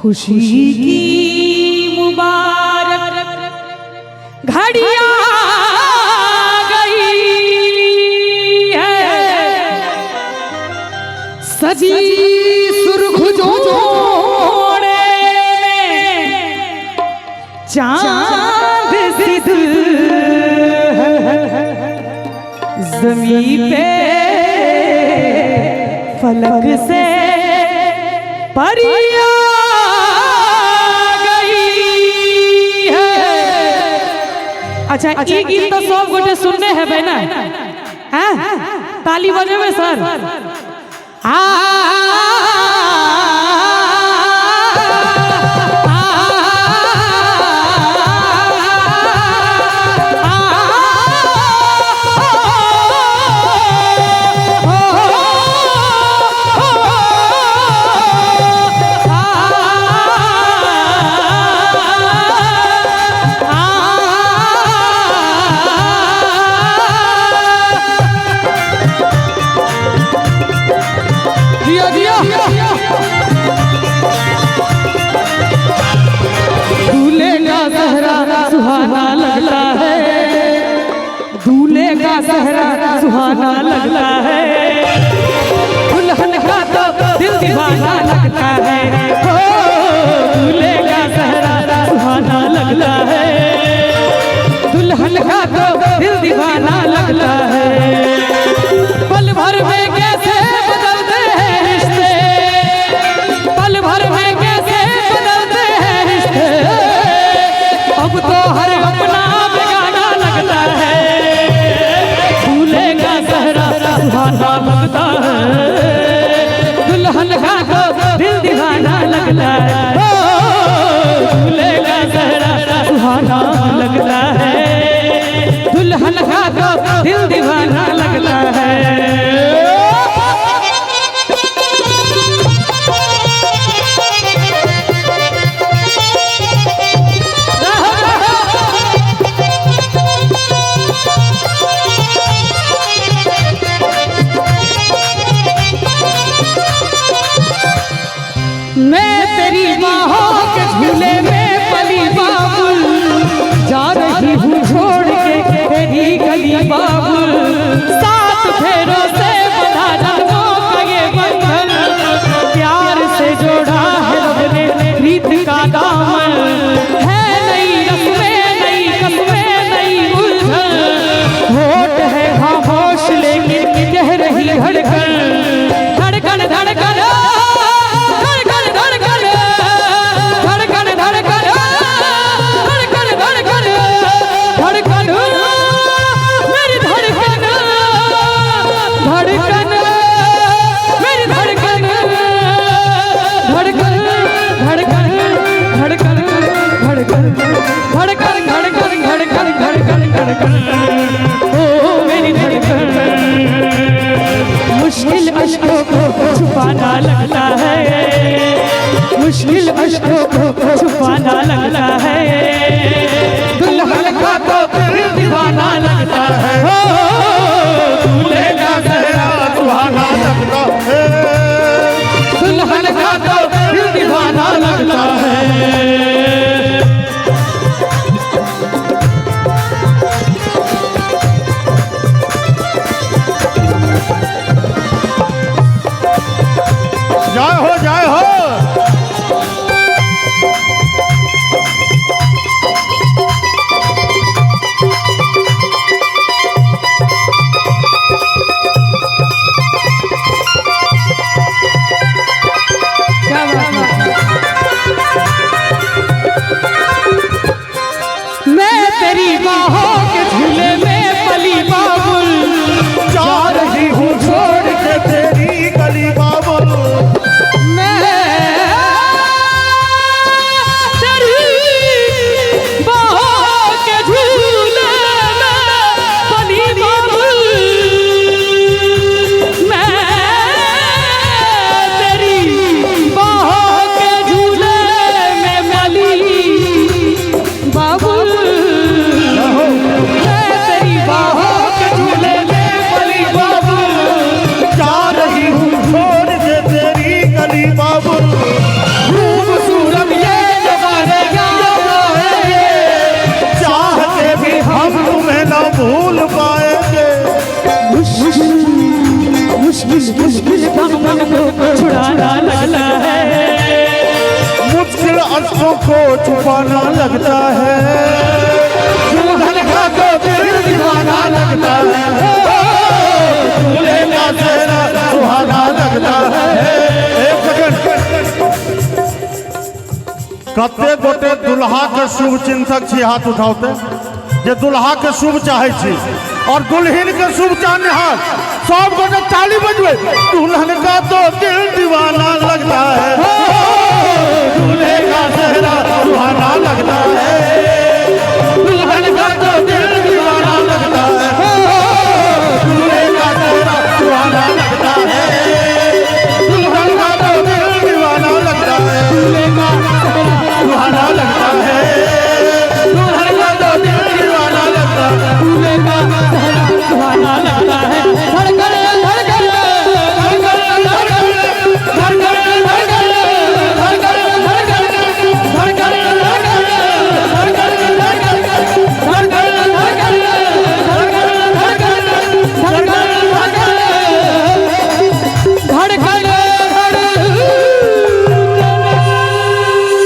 खुशी की मुबारक घड़िया गई है, सजी सुर्ख जोड़े में चांद सिद्ध ज़मीं पे फलक से परियां गई है। अच्छा ये गीत तो सब गोटे सुनने हैं बहना, हैं ताली बजेबे सर। दूल्हे का सहरा सुहाना लगता है, दूल्हे का सहरा सुहाना लगता है, दुल्हन का तो दिल दीवाना लगता है। हो दूल्हे का सहरा सुहाना लगता है, दुल्हन का तो दिल दीवाना लगता है। पल भर में कैसे बदलते हैं रिश्ते, पल भर में कैसे बदलते हैं रिश्ते, अब तो हर अपना बेगाना लगता है। दूल्हे का सहरा सुहाना लगता है, दुल्हन का तो दिल दीवाना लगता है। दूल्हे का सहरा सुहाना लगता है, दुल्हन का तो दिल दीवाना लगता है। मैं तेरी बाहों के झूले में पली बाबुल, जा रही हूँ छोड़ के तेरी गली बाबुल। सात फेरों से बंधा जन्मों का ये बंधन, प्यार से जोड़ा है रब ने प्रीत का दामन। है नई रस्में नई कस्में नई उलझन, होठ है खामोश लेकिन कह रही धड़कन। धड़कन धड़कन मुश्किल अश्कों को छुपाना लगता है, मुश्किल अश्कों को छुपाना लगता है, दुल्हन का तो दिल दीवाना लगता है। हो दूल्हे का सहरा सुहाना लगता है, दुल्हन का तो दिल दीवाना लगता है। जय हो जय हो। मैं तेरी बाहों के झूले में पली बाबुल, जा रही हूँ छोड़ के तेरी गली बाबुल। मैं मुश्किल मुश्किल दामन को छुड़ाना लगता है, मुश्किल अश्कों को छुपाना लगता है, दुल्हन का तो दिल दीवाना लगता है, दूल्हे का चेहरा सुहाना लगता है। एक सेकंड, कते गोटे दुल्हा के शुभ चिंतक छी, हाथ उठाओते जे दुल्हा के शुभ चाहे छी और दुल्हन के शुभ चाहनिहार सब गोटे ताली बजबे, दुल्हन का तो दिल दीवाना लगता है,